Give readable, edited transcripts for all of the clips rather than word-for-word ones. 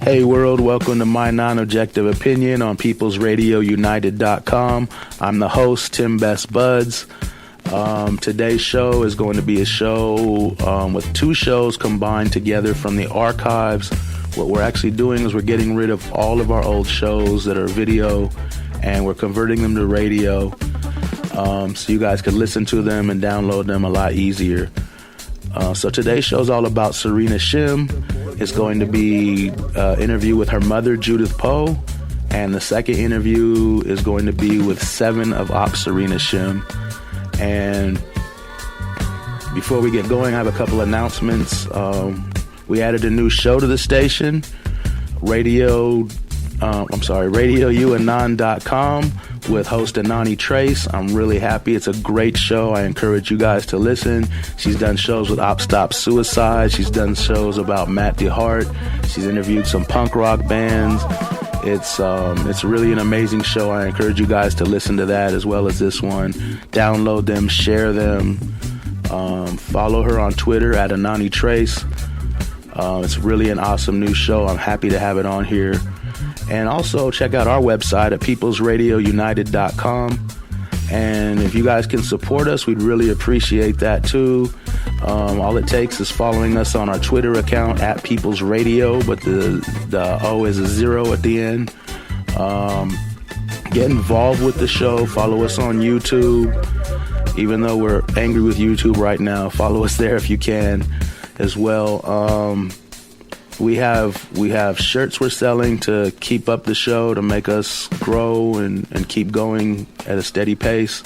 Hey world, welcome to my non-objective opinion on peoplesradiounited.com. I'm the host, TimBestBudz. Today's show is going to be a show with two shows combined together from the archives. What we're actually doing is we're getting rid of all of our old shows that are video and we're converting them to radio so you guys can listen to them and download them a lot easier. So today's show is all about Serena Shim. It's going to be an interview with her mother, Judith Poe, and the second interview is going to be with 7 of OpSerenaShim. And before we get going, I have a couple announcements. We added a new show to the station, RadioUanon.com with host Anani Trace. I'm really happy. It's a great show. I encourage you guys to listen. She's done shows with Op Stop Suicide. She's done shows about Matt DeHart. She's interviewed some punk rock bands. It's really an amazing show. I encourage you guys to listen to that as well as this one. Download them, share them. Follow her on Twitter at Anani Trace. It's really an awesome new show. I'm happy to have it on here. And also check out our website at peoplesradiounited.com. And if you guys can support us, we'd really appreciate that too. All it takes is following us on our Twitter account at People's Radio, but the O is a 0 at the end. Get involved with the show. Follow us on YouTube. Even though we're angry with YouTube right now, follow us there if you can as well. We have shirts we're selling to keep up the show, to make us grow and keep going at a steady pace.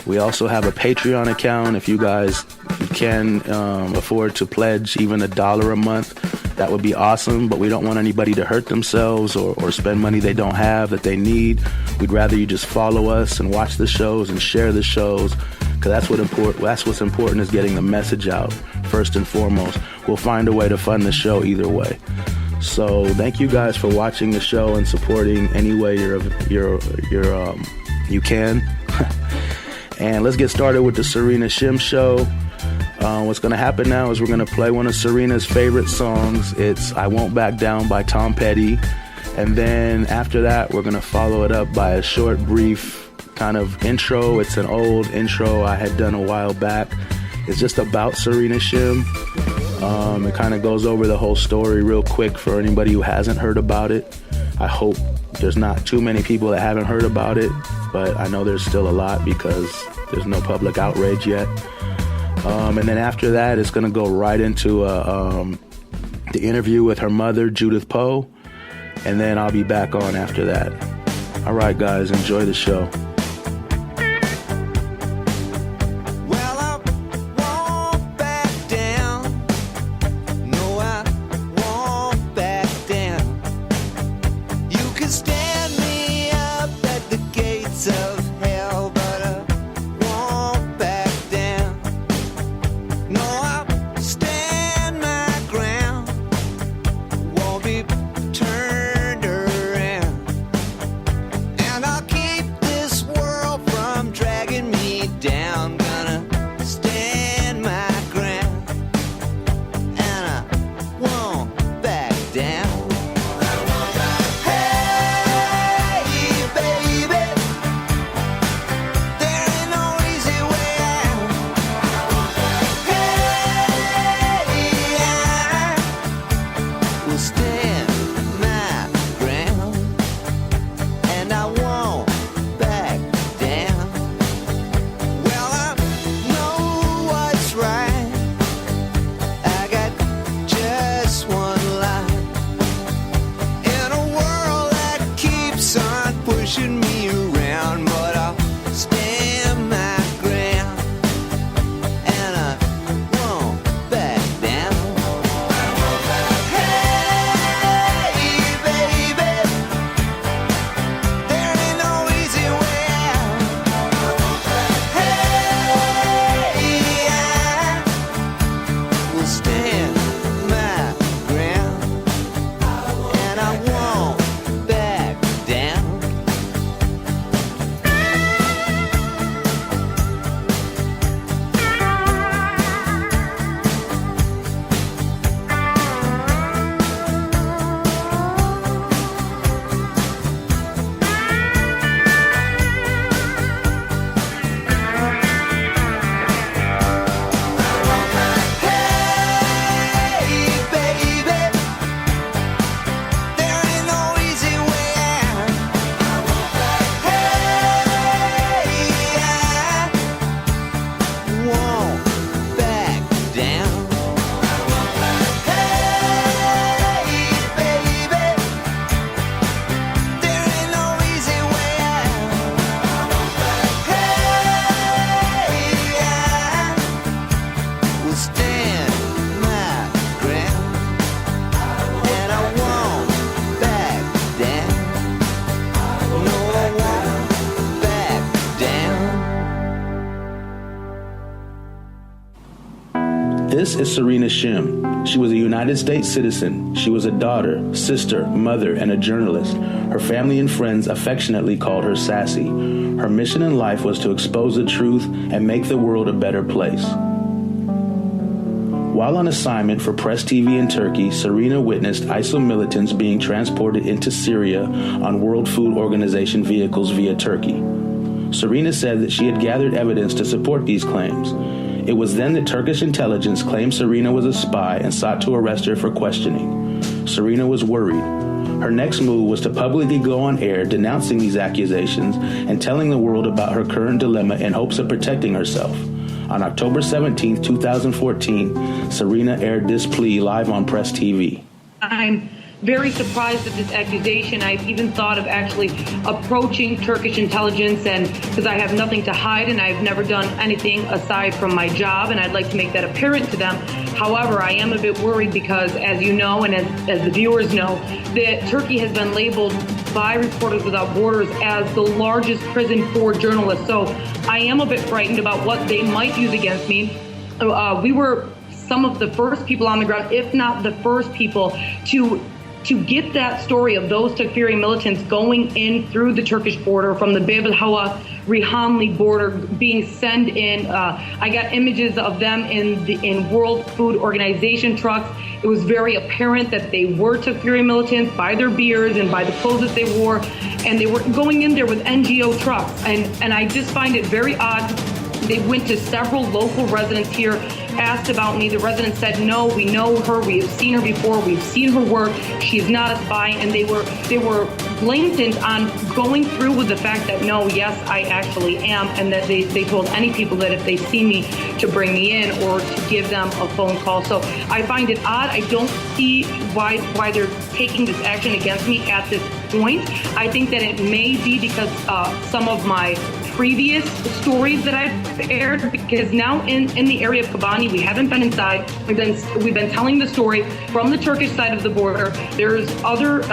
We also have a Patreon account. If you guys can afford to pledge even $1 a month, that would be awesome. But we don't want anybody to hurt themselves or spend money they don't have that they need. We'd rather you just follow us and watch the shows and share the shows, because that's what's important is getting the message out first and foremost. We'll find a way to fund the show either way. So thank you guys for watching the show and supporting any way you can. And let's get started with the Serena Shim show. What's going to happen now is we're going to play one of Serena's favorite songs. It's I Won't Back Down by Tom Petty. And then after that, we're going to follow it up by a short, brief kind of intro. It's an old intro I had done a while back. It's just about Serena Shim. It kind of goes over the whole story real quick for anybody who hasn't heard about it. I hope there's not too many people that haven't heard about it, but I know there's still a lot because there's no public outrage yet. And then after that, it's going to go right into the interview with her mother, Judith Poe, and then I'll be back on after that. All right, guys, enjoy the show. This is Serena Shim. She was a United States citizen. She was a daughter, sister, mother, and a journalist. Her family and friends affectionately called her Sassy. Her mission in life was to expose the truth and make the world a better place. While on assignment for Press TV in Turkey, Serena witnessed ISIL militants being transported into Syria on World Food Organization vehicles via Turkey. Serena said that she had gathered evidence to support these claims. It was then that Turkish intelligence claimed Serena was a spy and sought to arrest her for questioning. Serena was worried. Her next move was to publicly go on air denouncing these accusations and telling the world about her current dilemma in hopes of protecting herself. On October 17, 2014, Serena aired this plea live on Press TV. I'm very surprised at this accusation. I've even thought of actually approaching Turkish intelligence, and because I have nothing to hide and I've never done anything aside from my job, and I'd like to make that apparent to them. However, I am a bit worried because, as you know, and as the viewers know, that Turkey has been labeled by Reporters Without Borders as the largest prison for journalists. So I am a bit frightened about what they might use against me. We were some of the first people on the ground, if not the first people, to get that story of those Takfiri militants going in through the Turkish border from the Bab al-Hawa Rihanli border, being sent in. I got images of them in World Food Organization trucks. It was very apparent that they were Takfiri militants by their beards and by the clothes that they wore, and they were going in there with NGO trucks. And I just find it very odd. They went to several local residents here, asked about me. The residents said, no, we know her. We have seen her before. We've seen her work. She's not a spy. And they were blatant on going through with the fact that, no, yes, I actually am. And that they told any people that if they see me to bring me in or to give them a phone call. So I find it odd. I don't see why they're taking this action against me at this point. I think that it may be because some of my previous stories that I've aired, because now in the area of Kobani, we haven't been inside. We've been telling the story from the Turkish side of the border. There's other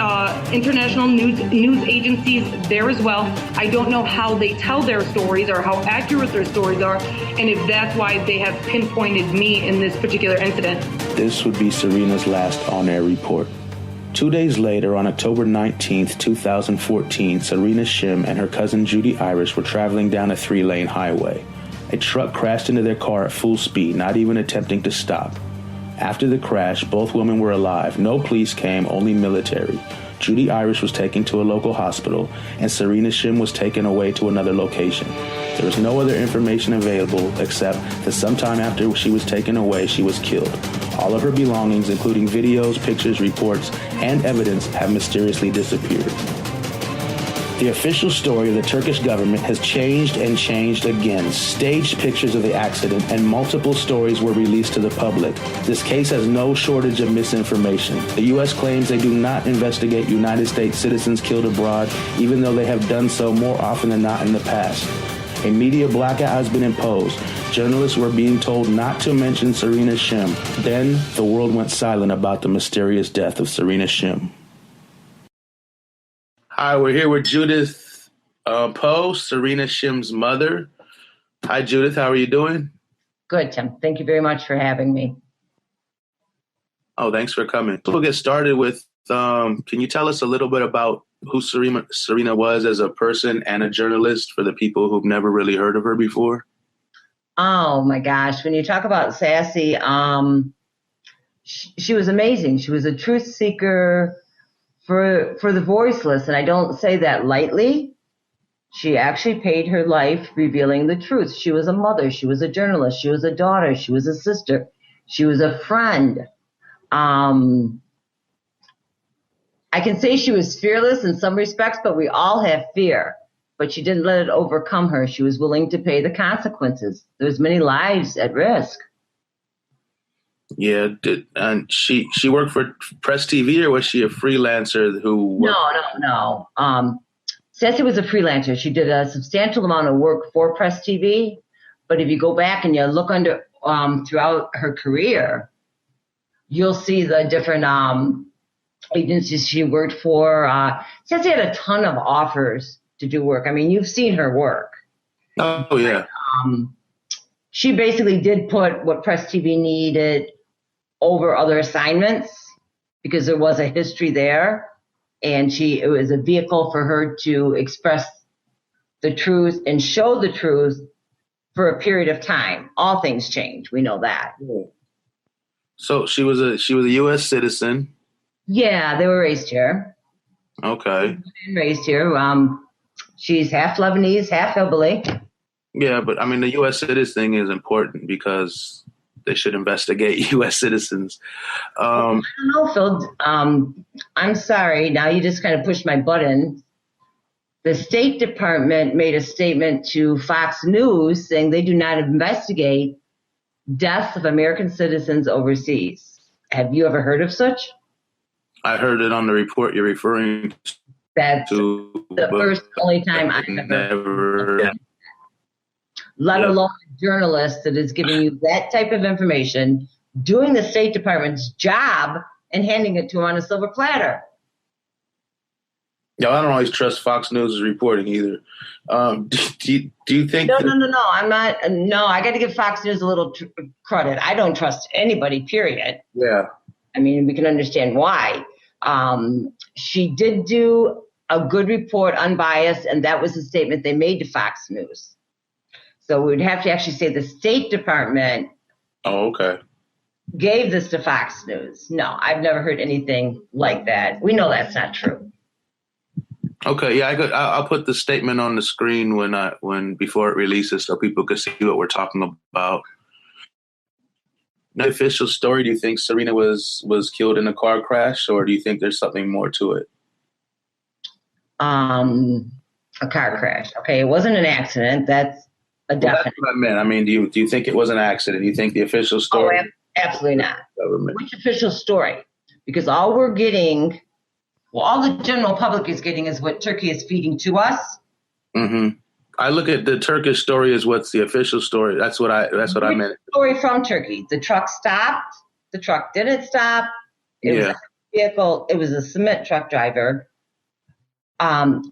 international news agencies there as well. I don't know how they tell their stories or how accurate their stories are, and if that's why they have pinpointed me in this particular incident. This would be Serena's last on-air report. 2 days later, on October 19th, 2014, Serena Shim and her cousin Judy Irish were traveling down a 3-lane highway. A truck crashed into their car at full speed, not even attempting to stop. After the crash, both women were alive. No police came, only military. Judy Irish was taken to a local hospital, and Serena Shim was taken away to another location. There was no other information available except that sometime after she was taken away, she was killed. All of her belongings, including videos, pictures, reports, and evidence, have mysteriously disappeared. The official story of the Turkish government has changed and changed again. Staged pictures of the accident and multiple stories were released to the public. This case has no shortage of misinformation. The U.S. claims they do not investigate United States citizens killed abroad, even though they have done so more often than not in the past. A media blackout has been imposed. Journalists were being told not to mention Serena Shim. Then the world went silent about the mysterious death of Serena Shim. Hi, we're here with Judith Poe, Serena Shim's mother. Hi, Judith. How are you doing? Good, Tim. Thank you very much for having me. Oh, thanks for coming. So we'll get started with, can you tell us a little bit about who Serena was as a person and a journalist for the people who've never really heard of her before? Oh, my gosh. When you talk about Sassy, she was amazing. She was a truth seeker for the voiceless, and I don't say that lightly. She actually paid her life revealing the truth. She was a mother. She was a journalist. She was a daughter. She was a sister. She was a friend. I can say she was fearless in some respects, but we all have fear. But she didn't let it overcome her. She was willing to pay the consequences. There's many lives at risk. Yeah, and she worked for Press TV, or was she a freelancer who worked? No. Sassy was a freelancer. She did a substantial amount of work for Press TV. But if you go back and you look under throughout her career, you'll see the different agencies she worked for. Sassy had a ton of offers to do work. I mean, you've seen her work. Oh, yeah. she basically did put what Press TV needed over other assignments because there was a history there, and it was a vehicle for her to express the truth and show the truth for a period of time. All things change. We know that. So she was a U.S. citizen. Yeah, they were raised here. Okay. Raised here. She's half Lebanese, half hillbilly. Yeah, but I mean, the U.S. citizen thing is important because they should investigate U.S. citizens. I don't know, Phil. I'm sorry. Now you just kind of pushed my button. The State Department made a statement to Fox News saying they do not investigate deaths of American citizens overseas. Have you ever heard of such? I heard it on the report you're referring That's to. the only time I've ever let alone a journalist that is giving you that type of information, doing the State Department's job, and handing it to him on a silver platter. Yeah, I don't always trust Fox News' reporting either. Do you think? No. I'm not. No, I got to give Fox News a little credit. I don't trust anybody, period. Yeah. I mean, we can understand why. She did do a good report, unbiased, and that was the statement they made to Fox News. So we would have to actually say the State Department gave this to Fox News. No, I've never heard anything like that. We know that's not true. Okay, yeah, I'll put the statement on the screen before it releases so people can see what we're talking about. The official story, do you think Serena was killed in a car crash, or do you think there's something more to it? A car crash. Okay, it wasn't an accident. That's a definite. Well, that's what I meant. I mean, do you think it was an accident? Do you think the official story? Oh, absolutely not. Government. Which official story? Because all we're getting, all the general public is getting is what Turkey is feeding to us. Mm-hmm. I look at the Turkish story as what's the official story. That's what I meant. Story from Turkey. The truck stopped. The truck didn't stop. It was a vehicle. It was a cement truck driver.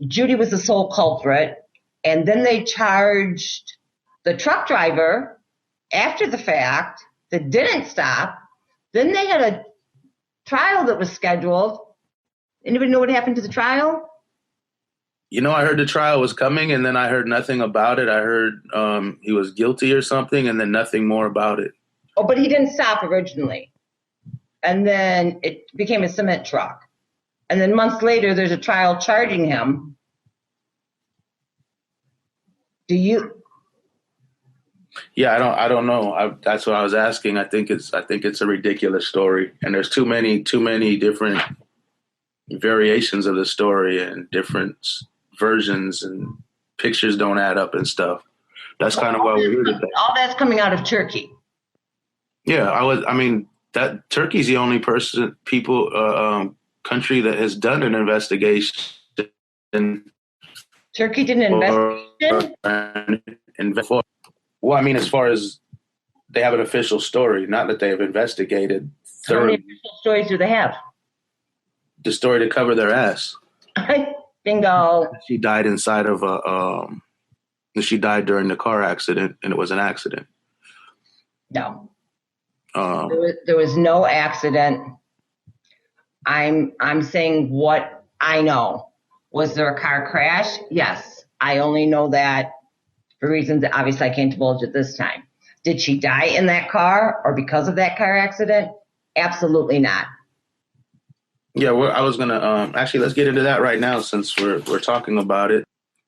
Judy was the sole culprit, and then they charged the truck driver after the fact that didn't stop. Then they had a trial that was scheduled. Anybody know what happened to the trial? I heard the trial was coming, and then I heard nothing about it. I heard he was guilty or something, and then nothing more about it. Oh, but he didn't stop originally. And then it became a cement truck. And then months later, there's a trial charging him. Do you? Yeah, I don't know. That's what I was asking. I think it's a ridiculous story, and there's too many different variations of the story and different versions, and pictures don't add up and stuff. That's kind of why we're here today. All that's coming out of Turkey. Yeah, that Turkey's the only country that has done an investigation. Turkey did an investigation? Well, I mean, as far as they have an official story, not that they have investigated. How many official stories do they have? The story to cover their ass. Bingo. She died inside of she died during the car accident, and it was an accident. No. There was no accident. I'm saying what I know. Was there a car crash? Yes. I only know that for reasons that obviously I can't divulge at this time. Did she die in that car or because of that car accident? Absolutely not. Yeah, I was gonna actually let's get into that right now since we're talking about it.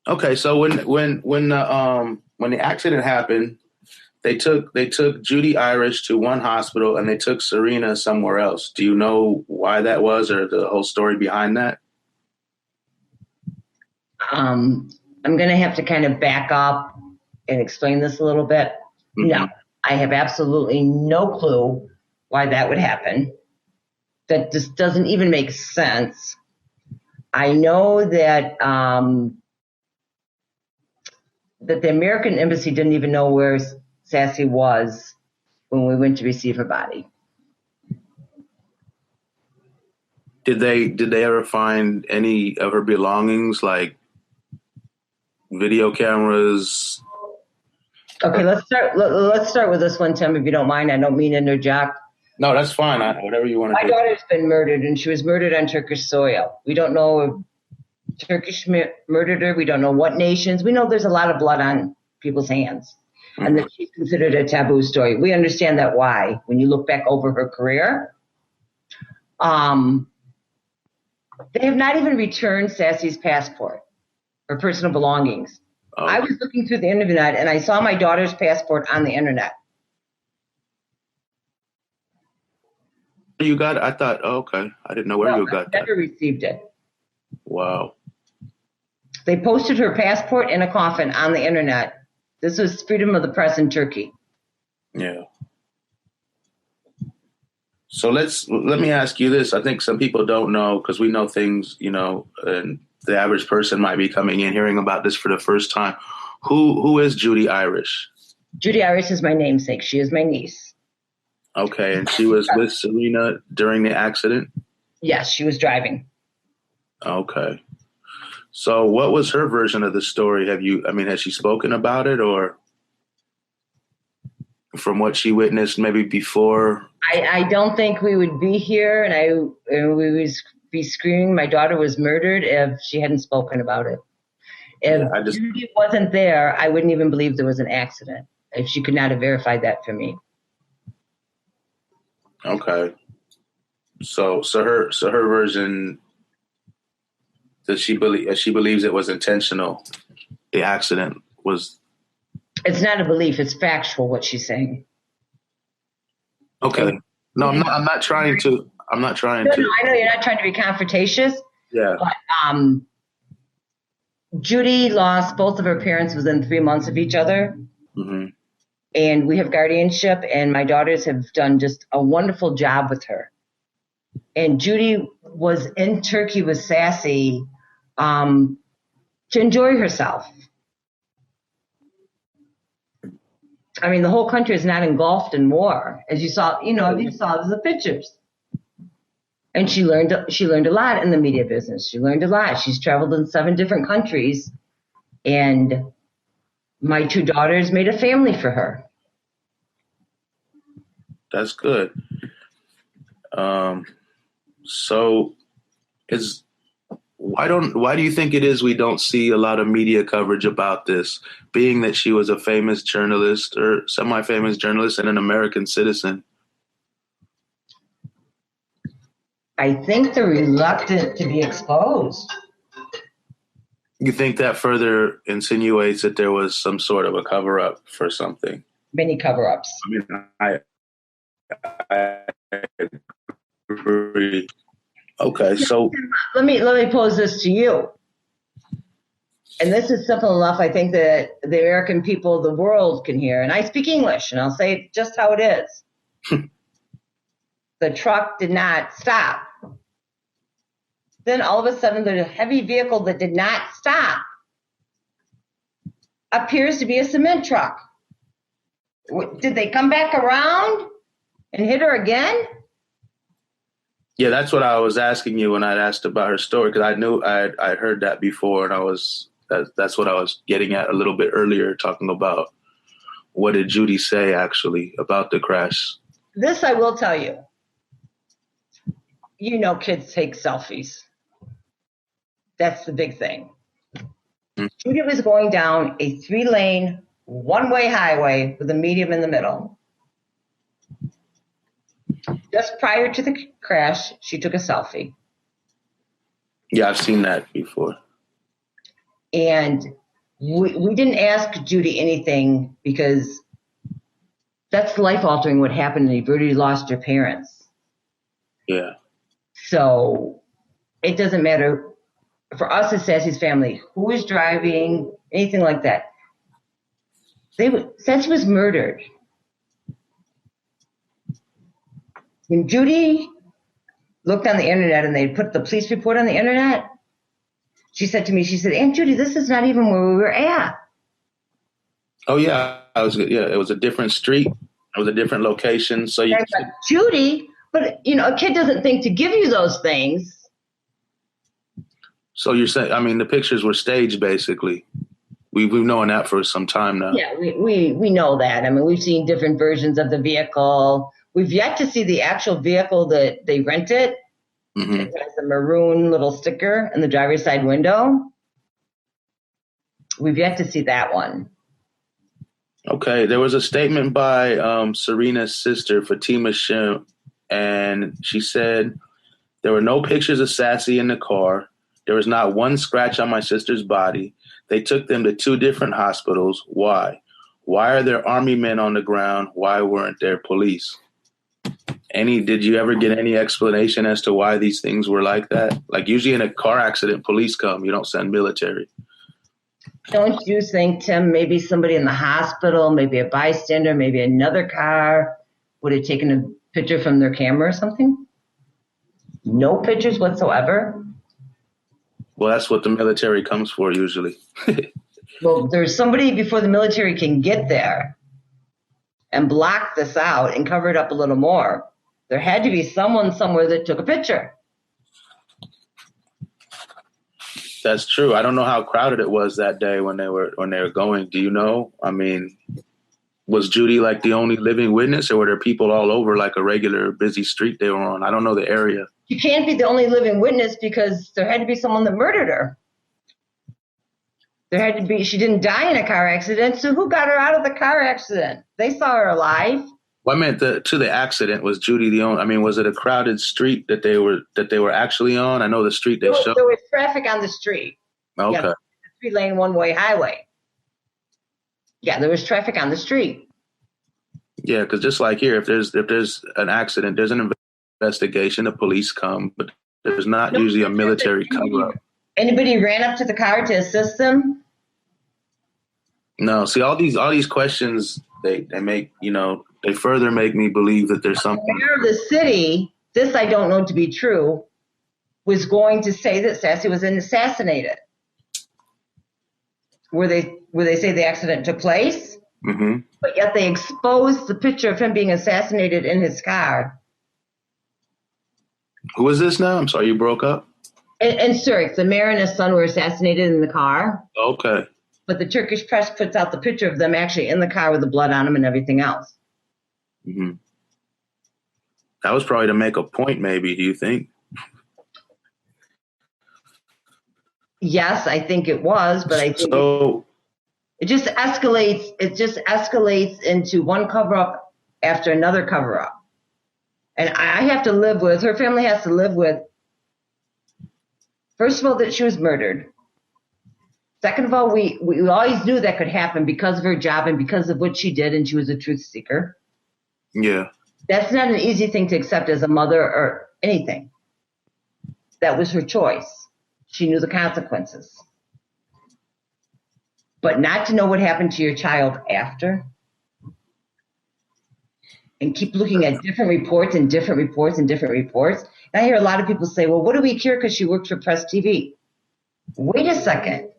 Okay, so when the accident happened, they took Judy Irish to one hospital and they took Serena somewhere else. Do you know why that was, or the whole story behind that? I'm gonna have to kind of back up and explain this a little bit. Mm-hmm. No, I have absolutely no clue why that would happen. That just doesn't even make sense. I know that that the American embassy didn't even know where Sassy was when we went to receive her body. Did they ever find any of her belongings, like video cameras? Okay, let's start with this one, Tim, if you don't mind. I don't mean to interject. No, that's fine. Whatever you want to My do. daughter's been murdered, and she was murdered on Turkish soil. We don't know if Turkish murdered her. We don't know what nations. We know there's a lot of blood on people's hands, and that she's considered a taboo story. We understand that why. When you look back over her career, they have not even returned Sassy's passport or personal belongings. Oh. I was looking through the internet, and I saw my daughter's passport on the internet. You got it? I thought, okay. I didn't know where you got that. I never received it. Wow. They posted her passport in a coffin on the internet. This was freedom of the press in Turkey. Yeah. So let me ask you this. I think some people don't know, because we know things, and the average person might be coming in hearing about this for the first time. Who is Judy Irish? Judy Irish is my namesake. She is my niece. Okay, and she was with Serena during the accident? Yes, she was driving. Okay. So what was her version of the story? Has she spoken about it, or from what she witnessed maybe before? I don't think we would be here, and we would be screaming my daughter was murdered if she hadn't spoken about it. If Judy wasn't there, I wouldn't even believe there was an accident, if she could not have verified that for me. Okay. So her version, does she believes it was intentional? The accident was. It's not a belief. It's factual what she's saying. Okay. No, I'm not trying to. No, I know you're not trying to be confrontacious. Yeah. But Judy lost both of her parents within 3 months of each other. Mm-hmm. And we have guardianship, and my daughters have done just a wonderful job with her. And Judy was in Turkey with Sassy to enjoy herself. I mean, the whole country is not engulfed in war, as you saw. The pictures. And she learned a lot in the media business. She learned a lot. She's traveled in 7 different countries, and my 2 daughters made a family for her. That's good. So why do you think it is we don't see a lot of media coverage about this, being that she was a famous journalist or semi-famous journalist and an American citizen? I think they're reluctant to be exposed. You think that further insinuates that there was some sort of a cover-up for something? Many cover-ups. I mean, I agree. Okay, so let me pose this to you. And this is simple enough, I think, that the American people of the world can hear. And I speak English, and I'll say it just how it is. The truck did not stop. Then all of a sudden, the heavy vehicle that did not stop appears to be a cement truck. Did they come back around and hit her again? Yeah, that's what I was asking you when I'd asked about her story, because I knew I'd heard that before, and that's what I was getting at a little bit earlier, talking about what did Judy say actually about the crash. This I will tell you. Kids take selfies. That's the big thing. Mm-hmm. Judy was going down a 3-lane, one-way highway with a medium in the middle. Just prior to the crash, she took a selfie. Yeah, I've seen that before. And we didn't ask Judy anything because that's life-altering what happened to her. Judy lost her parents. Yeah. So it doesn't matter for us as Sassy's family who was driving, anything like that. Sassy was murdered. When Judy looked on the internet and they put the police report on the internet, she said to me, Aunt Judy, this is not even where we were at. Oh, yeah. It was a different street. It was a different location. So Judy, but a kid doesn't think to give you those things. So you're saying, the pictures were staged, basically. We've known that for some time now. Yeah, we know that. I mean, we've seen different versions of the vehicle. We've yet to see the actual vehicle that they rented. Mm-hmm. It has a maroon little sticker in the driver's side window. We've yet to see that one. Okay, there was a statement by Serena's sister, Fatima Shim, and she said, there were no pictures of Sassy in the car. There was not one scratch on my sister's body. They took them to 2 different hospitals. Why? Why are there army men on the ground? Why weren't there police? Did you ever get any explanation as to why these things were like that? Like usually in a car accident, police come. You don't send military. Don't you think, Tim, maybe somebody in the hospital, maybe a bystander, maybe another car would have taken a picture from their camera or something? No pictures whatsoever? Well, that's what the military comes for usually. Well, there's somebody before the military can get there and block this out and cover it up a little more. There had to be someone somewhere that took a picture. That's true. I don't know how crowded it was that day when they were going. Do you know? I mean, was Judy like the only living witness, or were there people all over like a regular busy street they were on? I don't know the area. You can't be the only living witness because there had to be someone that murdered her. There had to be. She didn't die in a car accident, so who got her out of the car accident? They saw her alive. Well, I meant to the accident. Was Judy the only? I mean, was it a crowded street that they were actually on? I know the street they showed. There was traffic on the street. Okay. Yeah, 3-lane one-way highway. Yeah, there was traffic on the street. Yeah, because just like here, if there's an accident, there's an investigation. The police come, but there's not usually a military cover-up. Anybody ran up to the car to assist them? No. See, all these questions they make, they further make me believe that there's something. The mayor of the city, this I don't know to be true, was going to say that Sassy was assassinated. Where they say the accident took place, mm-hmm. But yet they exposed the picture of him being assassinated in his car. Who is this now? I'm sorry, you broke up. And Zurich, the mayor and his son were assassinated in the car. Okay. But the Turkish press puts out the picture of them actually in the car with the blood on them and everything else. Mm-hmm. That was probably to make a point, maybe, do you think? Yes, I think it was, but I think it just escalates. It just escalates into one cover-up after another cover-up. And I have to live with, her family has to live with, first of all, that she was murdered. Second of all, we always knew that could happen because of her job and because of what she did, and she was a truth seeker. Yeah. That's not an easy thing to accept as a mother or anything. That was her choice. She knew the consequences. But not to know what happened to your child after, and keep looking at different reports and different reports and different reports. And I hear a lot of people say, well, what do we care because she worked for Press TV? Wait a second.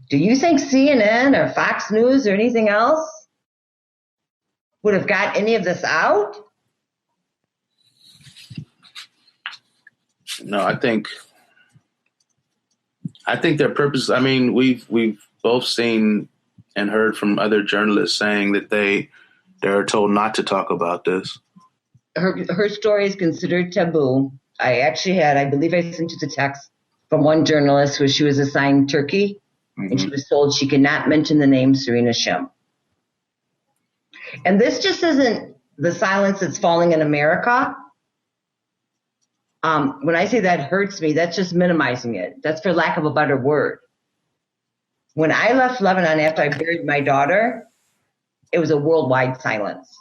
Do you think CNN or Fox News or anything else would have got any of this out? No, I think their purpose, I mean, we've both seen and heard from other journalists saying that they're told not to talk about this. Her story is considered taboo. I believe I sent you the text from one journalist where she was assigned Turkey, mm-hmm. and she was told she could not mention the name Serena Shim. And this just isn't the silence that's falling in America. When I say that hurts me, that's just minimizing it. That's for lack of a better word. When I left Lebanon after I buried my daughter, it was a worldwide silence.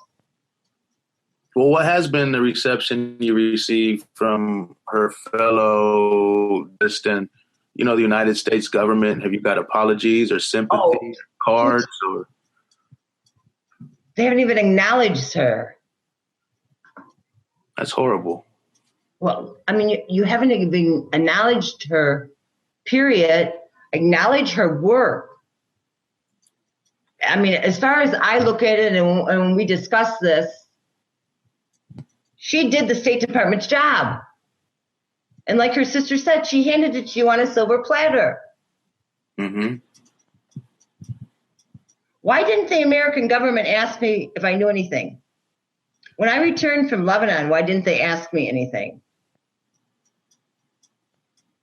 Well, what has been the reception you received from her fellow distant, the United States government? Have you got apologies or sympathy cards? Or they haven't even acknowledged her. That's horrible. Well, I mean, you haven't even acknowledged her, period. Acknowledge her work. I mean, as far as I look at it, and when we discuss this, she did the State Department's job. And like her sister said, she handed it to you on a silver platter. Mm-hmm. Why didn't the American government ask me if I knew anything? When I returned from Lebanon, why didn't they ask me anything?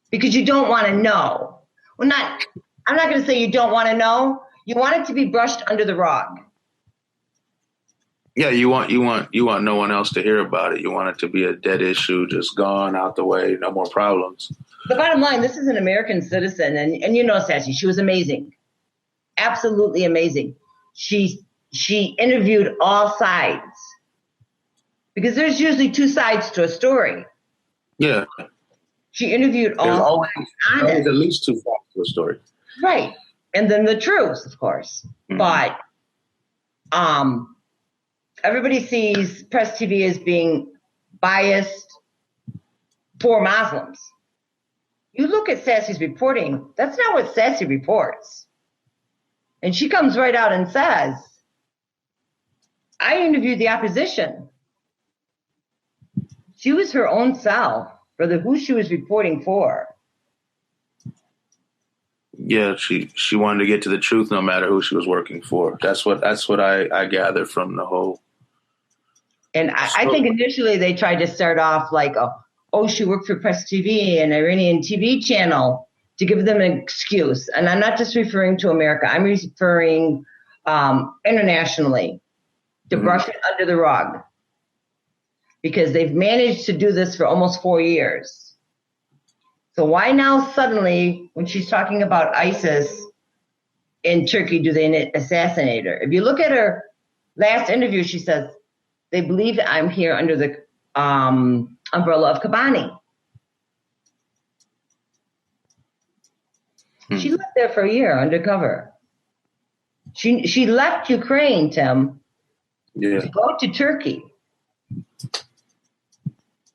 Because you don't want to know. I'm not going to say you don't want to know. You want it to be brushed under the rug. Yeah, you want no one else to hear about it. You want it to be a dead issue, just gone out the way, no more problems. The bottom line, this is an American citizen, and you know Sassy, she was amazing. Absolutely amazing. She interviewed all sides. Because there's usually two sides to a story. Yeah. She interviewed all There's always at least two sides to a story. Right. And then the truth, of course. Mm-hmm. But everybody sees Press TV as being biased for Muslims. You look at Sassy's reporting, that's not what Sassy reports. And she comes right out and says, I interviewed the opposition. She was her own self for who she was reporting for. Yeah, she wanted to get to the truth no matter who she was working for. That's what I gathered from the whole. And I think initially they tried to start off like, she worked for Press TV, an Iranian TV channel, to give them an excuse. And I'm not just referring to America. I'm referring internationally to brush it under the rug. Because they've managed to do this for almost 4 years. So why now suddenly, when she's talking about ISIS in Turkey, do they assassinate her? If you look at her last interview, she says, they believe I'm here under the umbrella of Kobani. She lived there for a year undercover. She left Ukraine, Tim, to go to Turkey.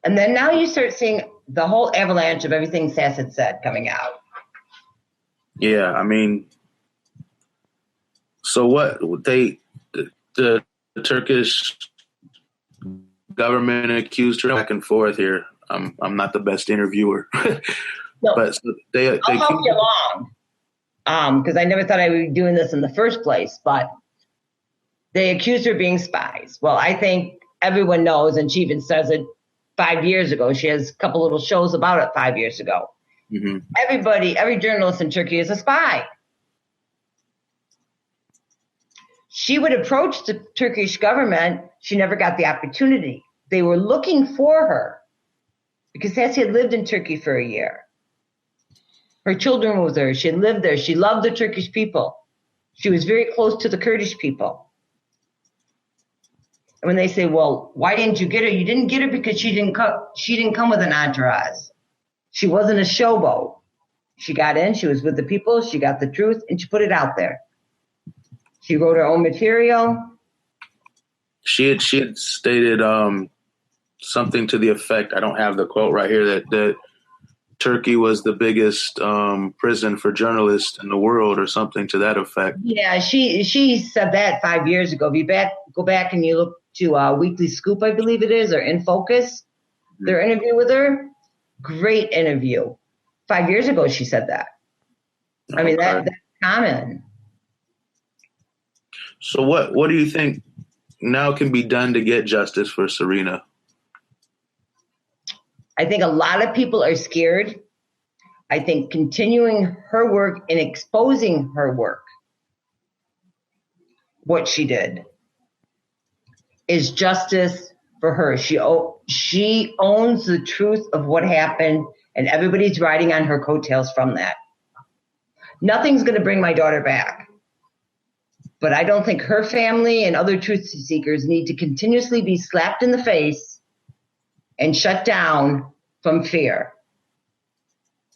And then now you start seeing the whole avalanche of everything Sass had said coming out. Yeah, I mean, so what the Turkish government accused her back and forth here. I'm not the best interviewer, no, but they I'll help you along because I never thought I would be doing this in the first place. But they accused her of being spies. Well, I think everyone knows, and she even says it 5 years ago. She has a couple little shows about it 5 years ago. Mm-hmm. Every journalist in Turkey is a spy. She would approach the Turkish government. She never got the opportunity. They were looking for her because Sassy had lived in Turkey for a year. Her children were there. She had lived there. She loved the Turkish people. She was very close to the Kurdish people. And when they say, well, why didn't you get her? You didn't get her because she didn't come with an entourage. She wasn't a showboat. She got in, she was with the people, she got the truth, and she put it out there. She wrote her own material. She had stated something to the effect, I don't have the quote right here, that Turkey was the biggest prison for journalists in the world or something to that effect. Yeah, she said that 5 years ago. If you go back and you look to Weekly Scoop, I believe it is, or In Focus, their interview with her, great interview. 5 years ago, she said that. I mean, that's common. So what do you think now can be done to get justice for Serena? I think a lot of people are scared. I think continuing her work and exposing her work, what she did, is justice for her. She owns the truth of what happened, and everybody's riding on her coattails from that. Nothing's going to bring my daughter back. But I don't think her family and other truth seekers need to continuously be slapped in the face and shut down from fear.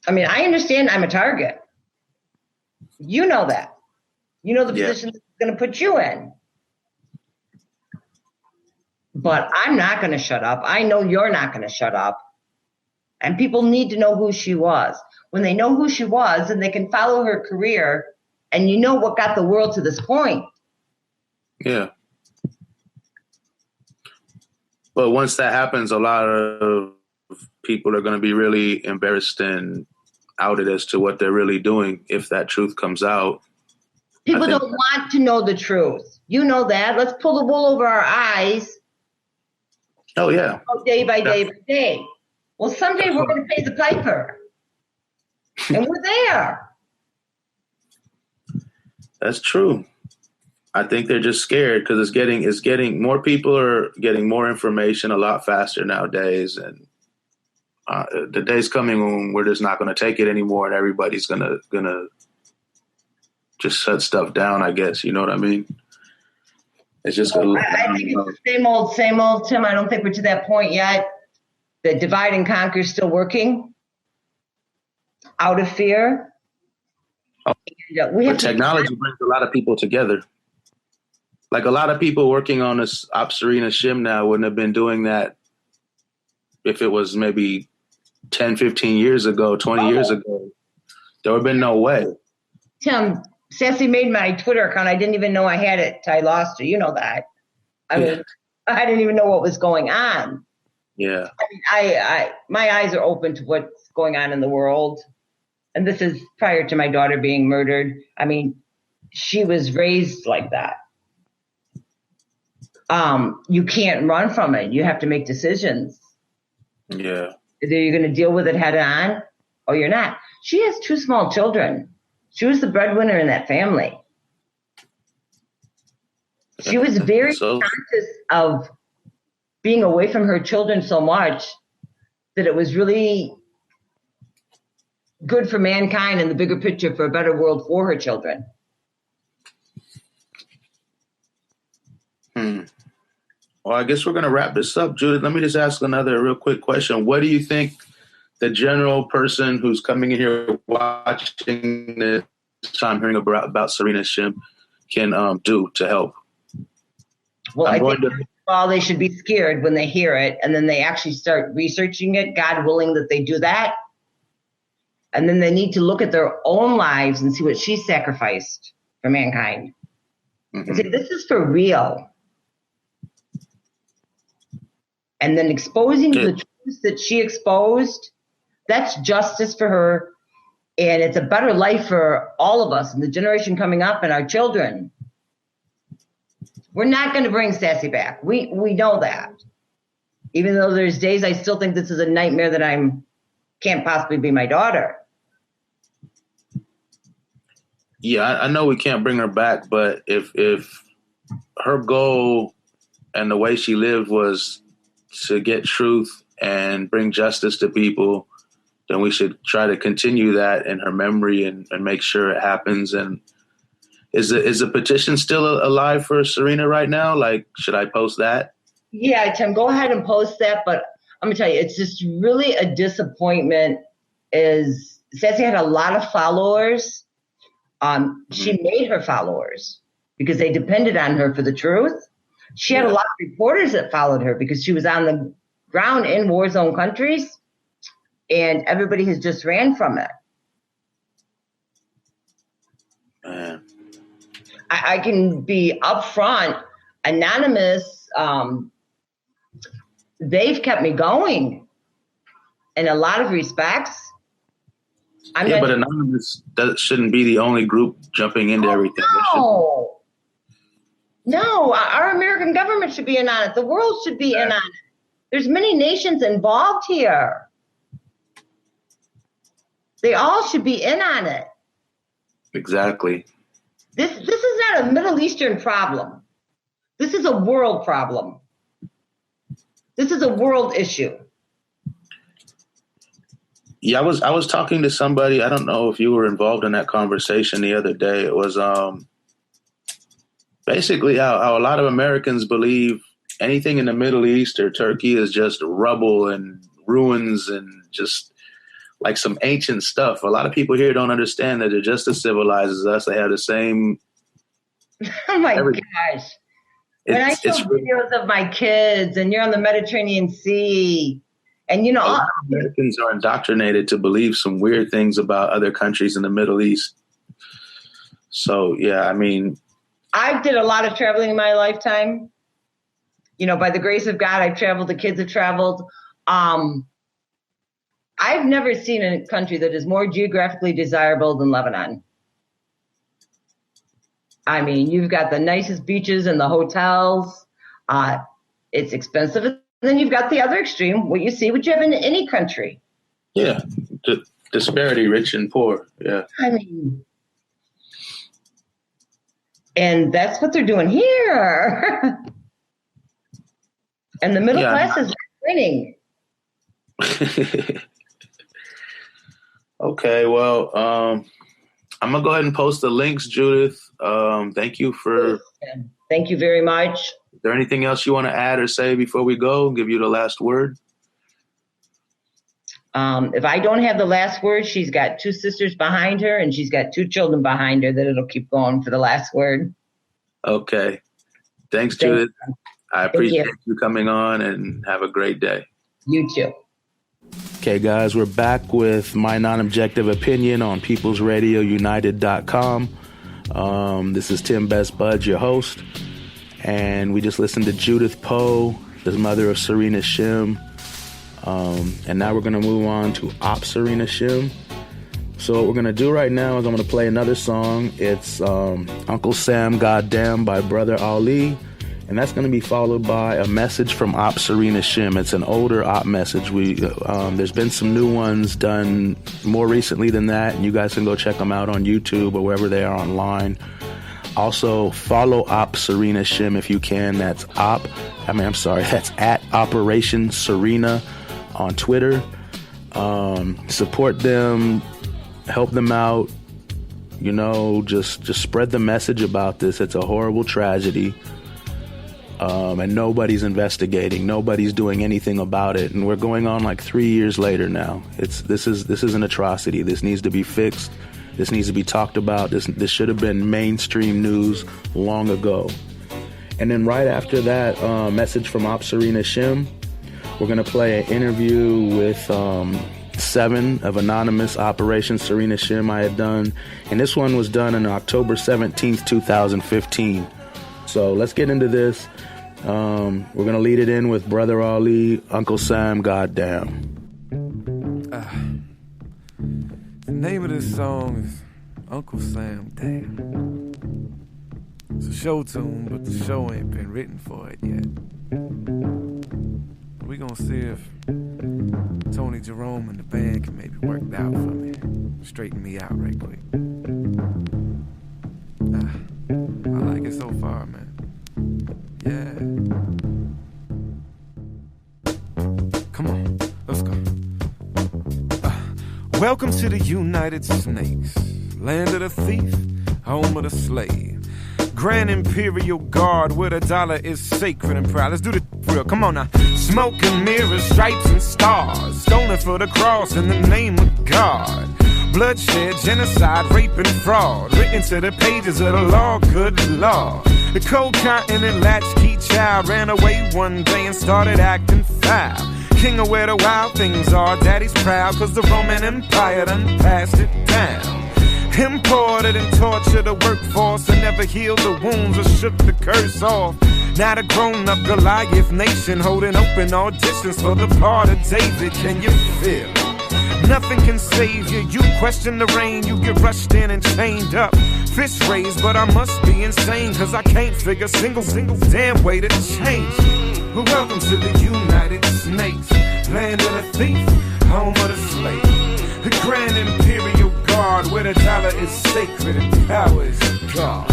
I mean, I understand I'm a target. You know that. You know the position that's going to put you in. But I'm not going to shut up. I know you're not going to shut up. And people need to know who she was. When they know who she was, then they can follow her career, and you know what got the world to this point. Yeah. But once that happens, a lot of people are going to be really embarrassed and outed as to what they're really doing if that truth comes out. People don't want to know the truth. You know that. Let's pull the wool over our eyes. Oh, yeah. Day by day by day. Well, someday we're going to pay the piper. And we're there. That's true. I think they're just scared because it's getting more people are getting more information a lot faster nowadays. And the day's coming when we're just not going to take it anymore. And everybody's going to just shut stuff down, I guess. You know what I mean? It's just going to I think it's the same old, Tim. I don't think we're to that point yet. The divide and conquer is still working out of fear. But technology brings a lot of people together. Like a lot of people working on this OpSerenaShim now wouldn't have been doing that if it was maybe 10, 15 years ago, 20 years ago. There would have been no way. Tim, Sassy made my Twitter account. I didn't even know I had it till I lost it. You know that. I mean, I didn't even know what was going on. Yeah. I mean, my eyes are open to what's going on in the world. And this is prior to my daughter being murdered. I mean, she was raised like that. You can't run from it. You have to make decisions. Yeah. Either you're going to deal with it head on or you're not. She has 2 small children. She was the breadwinner in that family. She was very conscious of being away from her children so much that it was really good for mankind in the bigger picture for a better world for her children. Well, I guess we're going to wrap this up. Judith, let me just ask another real quick question. What do you think the general person who's coming in here watching this time, hearing about Serena Shim, can do to help? Well, I think they should be scared when they hear it, and then they actually start researching it, God willing that they do that. And then they need to look at their own lives and see what she sacrificed for mankind. Mm-hmm. And say, this is for real. And then exposing the truths that she exposed, that's justice for her. And it's a better life for all of us and the generation coming up and our children. We're not going to bring Sassy back. We know that. Even though there's days I still think this is a nightmare that can't possibly be my daughter. Yeah, I know we can't bring her back, but if her goal and the way she lived was to get truth and bring justice to people, then we should try to continue that in her memory and make sure it happens. And is the petition still alive for Serena right now? Like, should I post that? Yeah, Tim, go ahead and post that. But I'm gonna tell you, it's just really a disappointment. Sassy had a lot of followers. She made her followers because they depended on her for the truth. She had a lot of reporters that followed her because she was on the ground in war zone countries, and everybody has just ran from it. Man. I can be upfront, anonymous. They've kept me going in a lot of respects. But anonymous shouldn't be the only group jumping into everything. No, our American government should be in on it. The world should be in on it. There's many nations involved here. They all should be in on it. Exactly. This is not a Middle Eastern problem. This is a world problem. This is a world issue. Yeah, I was talking to somebody. I don't know if you were involved in that conversation the other day. It was basically how a lot of Americans believe anything in the Middle East or Turkey is just rubble and ruins and just like some ancient stuff. A lot of people here don't understand that they're just as civilized as us. They have the same. Oh my gosh. When I show videos of my kids and you're on the Mediterranean Sea and Americans are indoctrinated to believe some weird things about other countries in the Middle East. So, yeah, I mean, I did a lot of traveling in my lifetime. By the grace of God, I've traveled. The kids have traveled. I've never seen a country that is more geographically desirable than Lebanon. I mean, you've got the nicest beaches and the hotels. It's expensive. And then you've got the other extreme, what you have in any country. Yeah, the disparity, rich and poor. Yeah. I mean, and that's what they're doing here. And the middle class is winning. Okay, well, I'm going to go ahead and post the links, Judith. Thank you Thank you very much. Is there anything else you want to add or say before we go? Give you the last word. If I don't have the last word, she's got 2 sisters behind her, and she's got 2 children behind her that it'll keep going for the last word. Okay. Thanks, Judith. I appreciate you coming on, and have a great day. You too. Okay, guys, we're back with my non-objective opinion on peoplesradiounited.com. This is TimBestBudz, your host, and we just listened to Judith Poe, the mother of Serena Shim, and now we're going to move on to OpSerenaShim. So what we're going to do right now is I'm going to play another song. It's Uncle Sam Goddamn by Brother Ali. And that's going to be followed by a message from OpSerenaShim. It's an older op message. There's been some new ones done more recently than that, and you guys can go check them out on YouTube or wherever they are online. Also, follow OpSerenaShim if you can. That's at Operation Serena on Twitter. Support them, help them out. Just spread the message about this. It's a horrible tragedy. And nobody's investigating. Nobody's doing anything about it. And we're going on like 3 years later now. This is an atrocity. This needs to be fixed. This needs to be talked about. This should have been mainstream news long ago. And then right after that message from OpSerenaShim, we're going to play an interview with 7 of anonymous Operation Serena Shim I had done. And this one was done on October 17th, 2015. So let's get into this. We're going to lead it in with Brother Ali, Uncle Sam, Goddamn. The name of this song is Uncle Sam, Damn. It's a show tune, but the show ain't been written for it yet. We're going to see if Tony Jerome and the band can maybe work it out for me. Straighten me out right quick. I like it so far, man. Yeah. Come on, let's go. Welcome to the United Snakes, land of the thief, home of the slave. Grand Imperial Guard where the dollar is sacred and proud. Let's do the real, come on now. Smoke and mirrors, stripes and stars, stolen for the cross in the name of God. Bloodshed, genocide, rape and fraud, written to the pages of the law, good law. The cold continent latchkey child ran away one day and started acting foul. King of where the wild things are, daddy's proud, cause the Roman Empire done passed it down. Imported and tortured the workforce and never healed the wounds or shook the curse off. Now the grown-up Goliath nation holding open auditions for the part of David. Can you feel it? Nothing can save you. You question the rain, you get rushed in and chained up. Fist raised, but I must be insane, cause I can't figure single damn way to change. Well, welcome to the United Snakes, land of the thief, home of the slave. The Grand Imperial Guard where the dollar is sacred and power is God.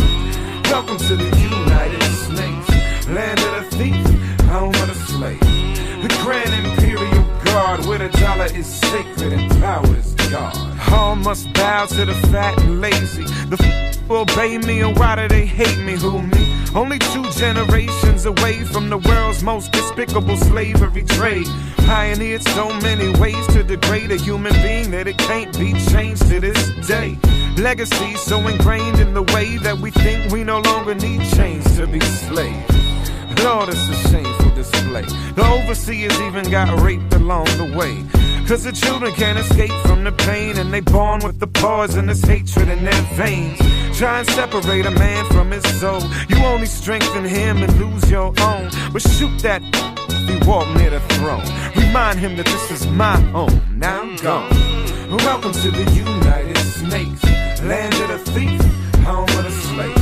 Welcome to the United Snakes, land of the thief, home of the slave. The Grand Imperial Guard where the dollar is sacred and power is God. All must bow to the fat and lazy. The obey me, and why do they hate me? Who me? Only 2 generations away from the world's most despicable slavery trade. Pioneered so many ways to degrade a human being that it can't be changed to this day. Legacy so ingrained in the way that we think we no longer need chains to be slaves. Lord, it's a shameful display. The overseers even got raped along the way. Cause the children can't escape from the pain, and they born with the poisonous hatred in their veins. Try and separate a man from his soul. You only strengthen him and lose your own. But shoot that if he walk near the throne. Remind him that this is my home. Now I'm gone. Welcome to the United Snakes, land of the thief, home of the slave.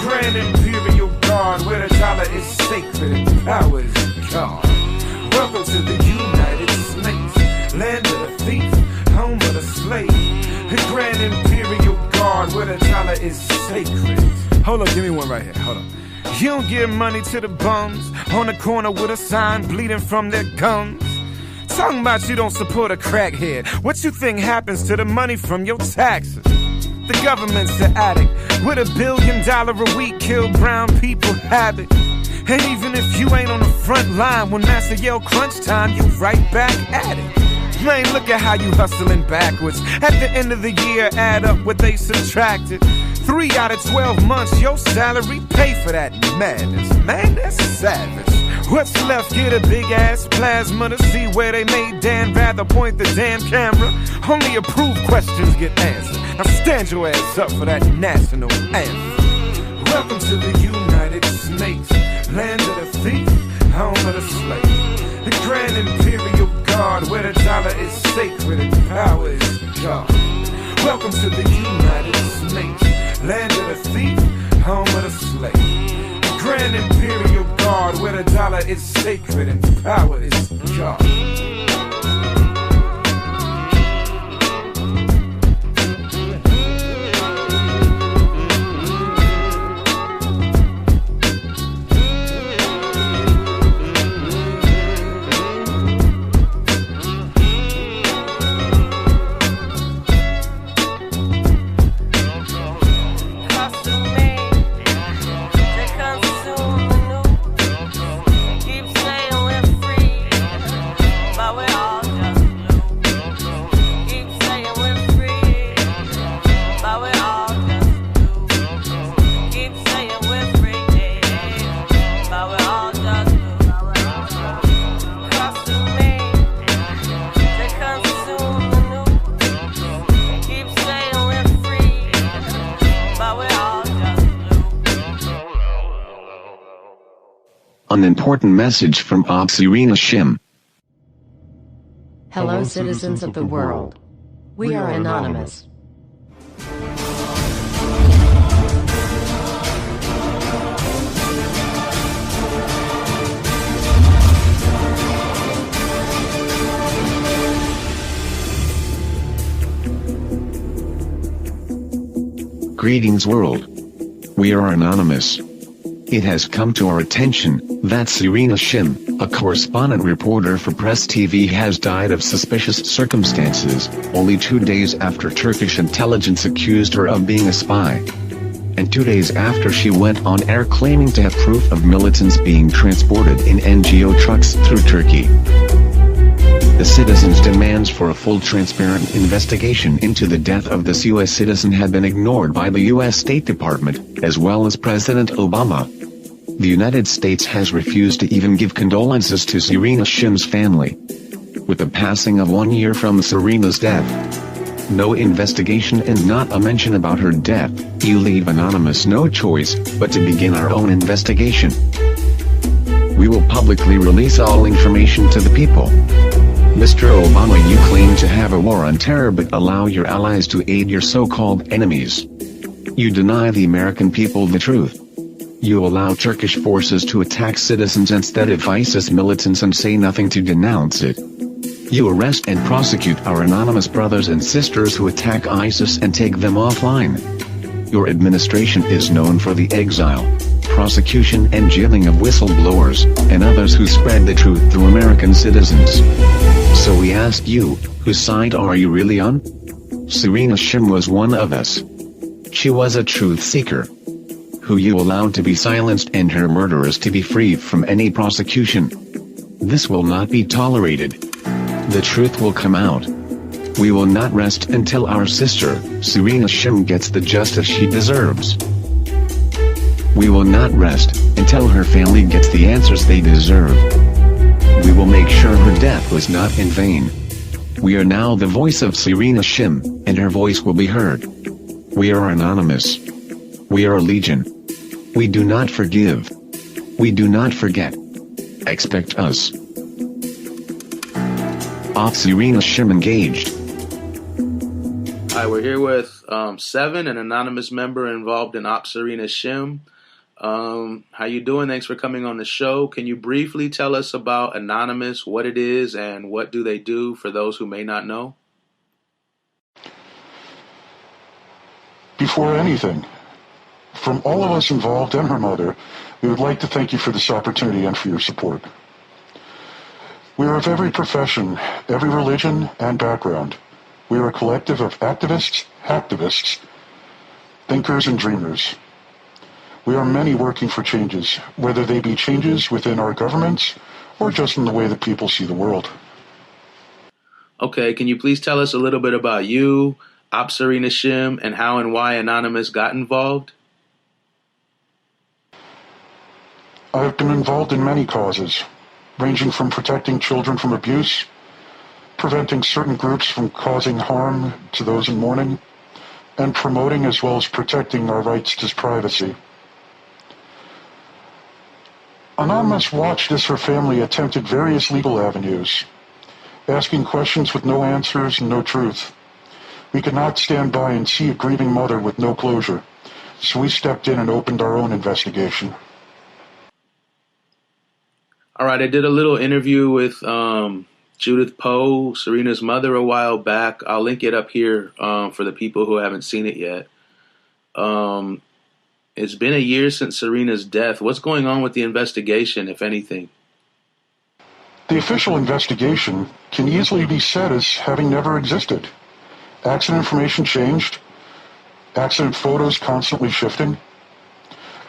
Grand Imperial Guard, where the dollar is sacred and power is God. Welcome to the United States, land of the thief, home of the slave. The Grand Imperial Guard, where the dollar is sacred. Hold up, give me one right here, hold up. You don't give money to the bums on the corner with a sign bleeding from their gums. Talking about you don't support a crackhead. What you think happens to the money from your taxes? The government's the addict. With $1 billion a week, kill brown people habit. And even if you ain't on the front line, when Master yell crunch time, you right back at it. Man, look at how you hustling backwards. At the end of the year, add up what they subtracted. 3 out of 12 months, your salary pay for that madness. Man, that's savage. What's left? Get a big ass plasma to see where they made Dan rather point the damn camera. Only approved questions get answered. Now stand your ass up for that national anthem. Welcome to the United States, land of the thief, home of the slave. The Grand Imperial Guard, where the dollar is sacred and power is God. Welcome to the United States, land of the thief, home of the slave. The Grand Imperial Guard, where the dollar is sacred and power is God. An important message from OpSerenaShim. Hello, citizens of the world. We are anonymous. Greetings, world. We are anonymous. It has come to our attention that Serena Shim, a correspondent reporter for Press TV, has died of suspicious circumstances, only 2 days after Turkish intelligence accused her of being a spy. And 2 days after she went on air claiming to have proof of militants being transported in NGO trucks through Turkey. The citizens' demands for a full transparent investigation into the death of this U.S. citizen had been ignored by the U.S. State Department, as well as President Obama. The United States has refused to even give condolences to Serena Shim's family. With the passing of 1 year from Serena's death, no investigation and not a mention about her death, you leave Anonymous no choice but to begin our own investigation. We will publicly release all information to the people. Mr. Obama, you claim to have a war on terror but allow your allies to aid your so-called enemies. You deny the American people the truth. You allow Turkish forces to attack citizens instead of ISIS militants and say nothing to denounce it. You arrest and prosecute our anonymous brothers and sisters who attack ISIS and take them offline. Your administration is known for the exile, prosecution and jailing of whistleblowers, and others who spread the truth to American citizens. So we ask you, whose side are you really on? Serena Shim was one of us. She was a truth seeker, who you allowed to be silenced and her murderers to be free from any prosecution. This will not be tolerated. The truth will come out. We will not rest until our sister, Serena Shim, gets the justice she deserves. We will not rest until her family gets the answers they deserve. We will make sure her death was not in vain. We are now the voice of Serena Shim, and her voice will be heard. We are anonymous. We are legion. We do not forgive. We do not forget. Expect us. OpSerenaShim engaged. All right, we're here with Seven, an anonymous member involved in OpSerenaShim. How you doing? Thanks for coming on the show. Can you briefly tell us about Anonymous, what it is, and what do they do for those who may not know? Before anything, from all of us involved and her mother, we would like to thank you for this opportunity and for your support. We are of every profession, every religion, and background. We are a collective of activists, hacktivists, thinkers, and dreamers. We are many working for changes, whether they be changes within our governments or just in the way that people see the world. Okay, can you please tell us a little bit about you, OpSerenaShim, and how and why Anonymous got involved? I have been involved in many causes, ranging from protecting children from abuse, preventing certain groups from causing harm to those in mourning, and promoting as well as protecting our rights to privacy. Anonymous watched as her family attempted various legal avenues, asking questions with no answers and no truth. We could not stand by and see a grieving mother with no closure, so we stepped in and opened our own investigation. All right, I did a little interview with Judith Poe, Serena's mother, a while back. I'll link it up here for the people who haven't seen it yet. It's been a year since Serena's death. What's going on with the investigation, if anything? The official investigation can easily be said as having never existed. Accident information changed, accident photos constantly shifting.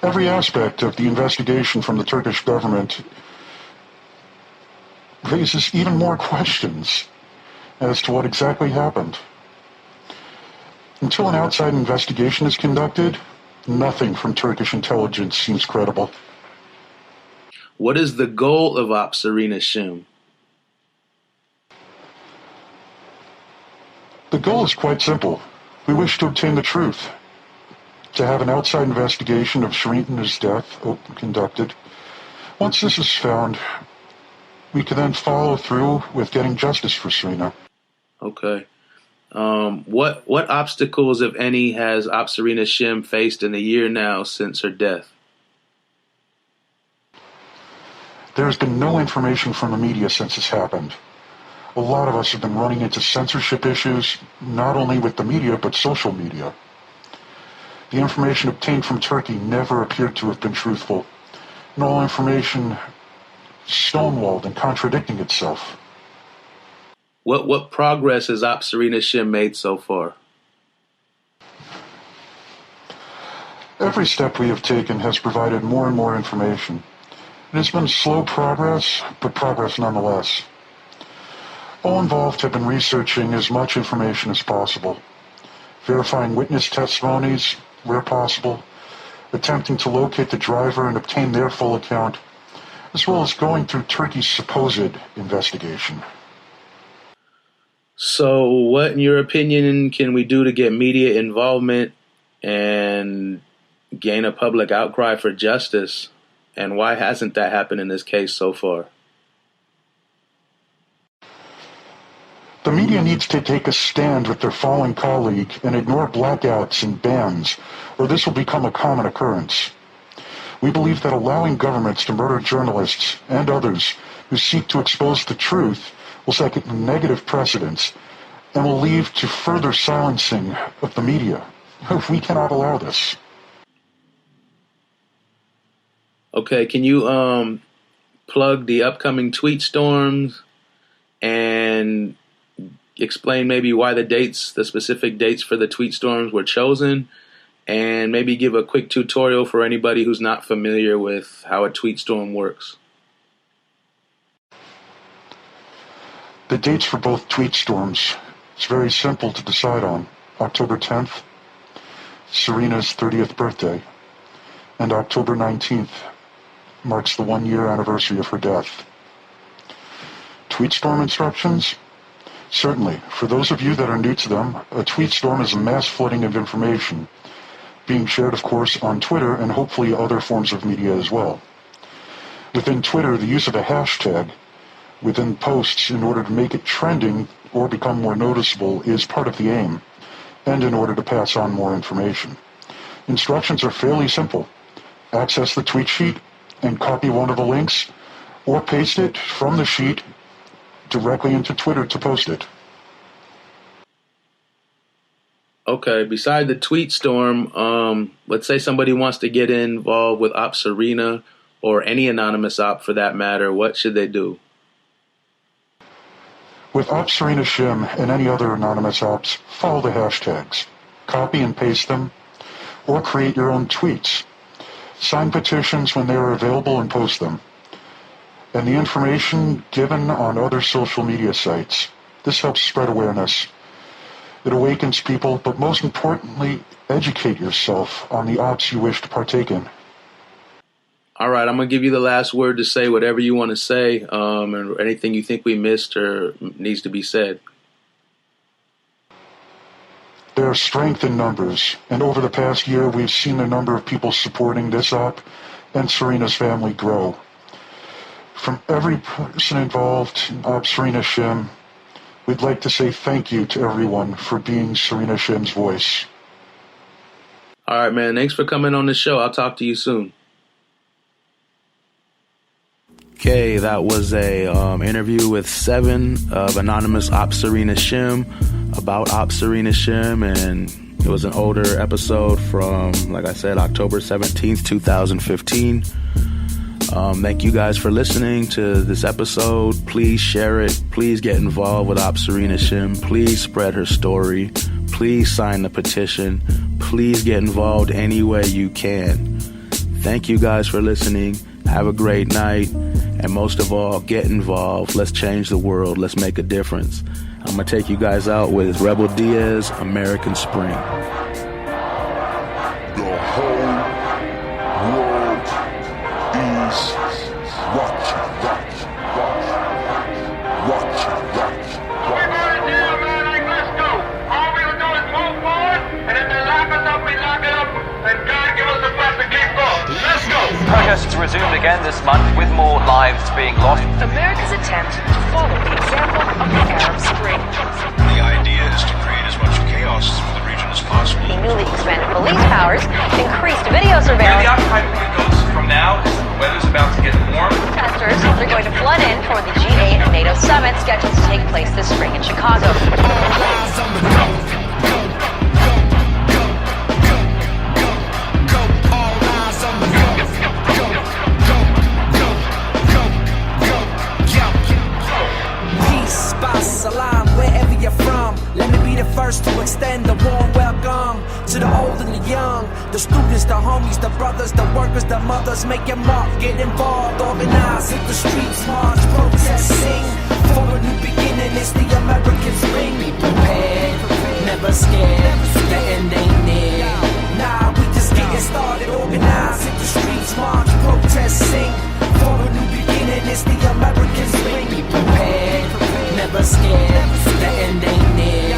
Every aspect of the investigation from the Turkish government raises even more questions as to what exactly happened. Until an outside investigation is conducted, nothing from Turkish intelligence seems credible. What is the goal of OpSerenaShim? The goal is quite simple. We wish to obtain the truth, to have an outside investigation of Serena's death conducted. Once this is found, we can then follow through with getting justice for Serena. Okay. What obstacles, if any, has OpSerenaShim faced in the year now since her death? There's been no information from the media since this happened. A lot of us have been running into censorship issues, not only with the media, but social media. The information obtained from Turkey never appeared to have been truthful, and all information stonewalled and contradicting itself. What progress has OpSerenaShim made so far? Every step we have taken has provided more and more information. It has been slow progress, but progress nonetheless. All involved have been researching as much information as possible, verifying witness testimonies where possible, attempting to locate the driver and obtain their full account, as well as going through Turkey's supposed investigation. So what, in your opinion, can we do to get media involvement and gain a public outcry for justice? And why hasn't that happened in this case so far? The media needs to take a stand with their fallen colleague and ignore blackouts and bans, or this will become a common occurrence. We believe that allowing governments to murder journalists and others who seek to expose the truth will set a negative precedence and will lead to further silencing of the media. We cannot allow this. Okay, can you plug the upcoming tweet storms and explain maybe why the specific dates for the tweet storms were chosen, and maybe give a quick tutorial for anybody who's not familiar with how a tweet storm works? The dates for both tweet storms, it's very simple to decide on. October 10th, Serena's 30th birthday, and October 19th marks the 1-year anniversary of her death. Tweet storm instructions? Certainly. For those of you that are new to them, a tweet storm is a mass flooding of information, being shared, of course, on Twitter and hopefully other forms of media as well. Within Twitter, the use of a hashtag within posts in order to make it trending or become more noticeable is part of the aim, and in order to pass on more information. Instructions are fairly simple. access the tweet sheet and copy one of the links, or paste it from the sheet directly into Twitter to post it. Okay, beside the tweet storm, let's say somebody wants to get involved with OpSerena or any anonymous op for that matter, what should they do? With OpSerenaShim and any other anonymous ops, follow the hashtags, copy and paste them, or create your own tweets. Sign petitions when they are available and post them. And the information given on other social media sites. This helps spread awareness. It awakens people, but most importantly, educate yourself on the ops you wish to partake in. All right, I'm going to give you the last word to say whatever you want to say, and anything you think we missed or needs to be said. There is strength in numbers, and over the past year, we've seen the number of people supporting this op and Serena's family grow. From every person involved in OpSerenaShim, we'd like to say thank you to everyone for being Serena Shim's voice. All right, man. Thanks for coming on the show. I'll talk to you soon. Okay, that was a interview with 7 of anonymous OpSerenaShim about OpSerenaShim, and it was an older episode from, like I said, October 17th, 2015. Thank you guys for listening to this episode. Please share it. Please get involved with OpSerenaShim. Please spread her story. Please sign the petition. Please get involved any way you can. Thank you guys for listening. Have a great night. And most of all, get involved. Let's change the world. Let's make a difference. I'm going to take you guys out with Rebel Diaz, American Spring. The whole world is watching. We're going to jail, man. Like, let's go. All we will do is move forward, and if they lock us up, we lock it up, and God give us the breath to keep going. Let's go. Protests resumed again this month with more lives being lost. America's attempt to follow the example of the Arab Spring. The idea is to create as much chaos for the region as possible. The newly expanded police powers, increased video surveillance. Where the occupied point goes from now is the weather's about to get warm. Protesters are going to flood in for the G8 and NATO summit scheduled to take place this spring in Chicago. Salam, wherever you're from. Let me be the first to extend a warm welcome to the old and the young, the students, the homies, the brothers, the workers, the mothers. Make your mark, get involved, organize, hit the streets, march, protest, sing. For a new beginning, it's the American spring. Be prepared, never scared, the end ain't near. Nah, we just getting started, organize, hit the streets, march, protest, sing. For a new beginning, it's the American spring. Be prepared, never scared, the end ain't near.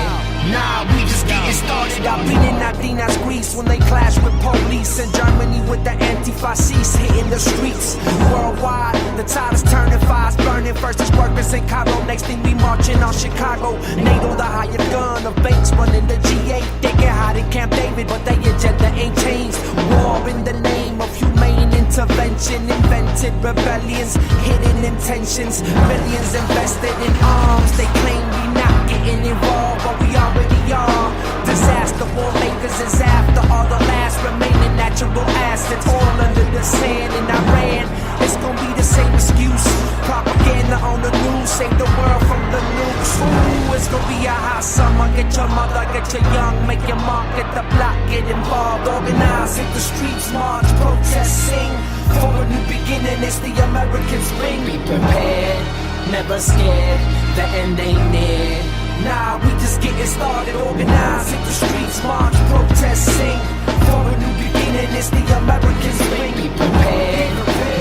Nah, we just getting started. I've been in Athena's Greece when they clash with police, in Germany with the anti-fascists hitting the streets. Worldwide, the tide is turning, fires burning. First is workers in Cairo, next thing we marching on Chicago. NATO, the hired gun of banks running the G8. They get hot in Camp David, but their agenda ain't changed. War in the name of humane intervention, invented rebellions, hidden intentions. Millions invested in arms, they claim we not getting involved, but we already are. Disaster war makers is after all the last remaining natural assets, all under the sand in Iran. It's gonna be the same excuse, propaganda on the news, save the world from the nukes. Ooh, it's gonna be a hot summer. Get your mother, get your young, make your mark, get the block, get involved, organize, hit the streets, march, protest, sing. For a new beginning, it's the American spring. Be prepared, never scared, the end ain't near. Nah, we just getting started, organize, hit the streets, march, protest, sing. For a new beginning, it's the American spring. Be prepared,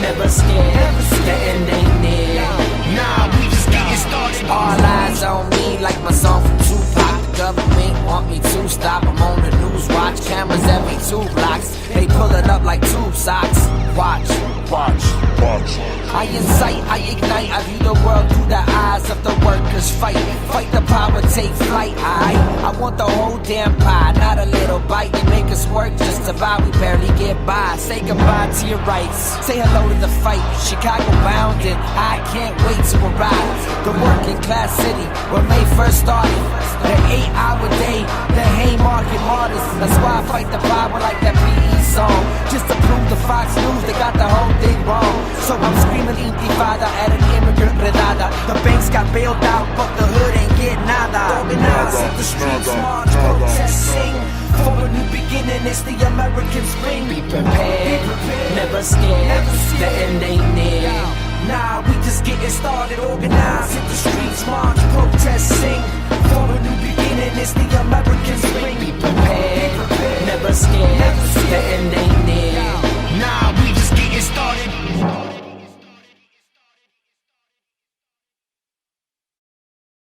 never scared, the end ain't near. Nah, we just getting started. All eyes on me, like my song from Tupac. The government want me to stop, I'm on the news watch. watch. Cameras every 2 blocks. They pulling up like tube socks. Watch. I incite, I ignite, I view the world through the eyes of the workers. Fight the power, take flight. I want the whole damn pie, not a little bite. They make us work just to buy, we barely get by. Say goodbye to your rights, say hello to the fight. Chicago bound and I can't wait to arrive. The working class city where May 1st started. The 8-hour day, the Haymarket martyrs. That's why I fight the power like that PE song. Just to prove the Fox News, they got the whole thing wrong. So I'm screaming intifada at an immigrant redada. The banks got bailed out, but the hood ain't get nada. Organized in the streets, march, protest, sing. For a new beginning, it's the American spring. Be prepared, never scared, the end ain't near. Nah, we just getting started, organized in the streets, march, protest, sing. For a new beginning, it's the American spring. Be prepared.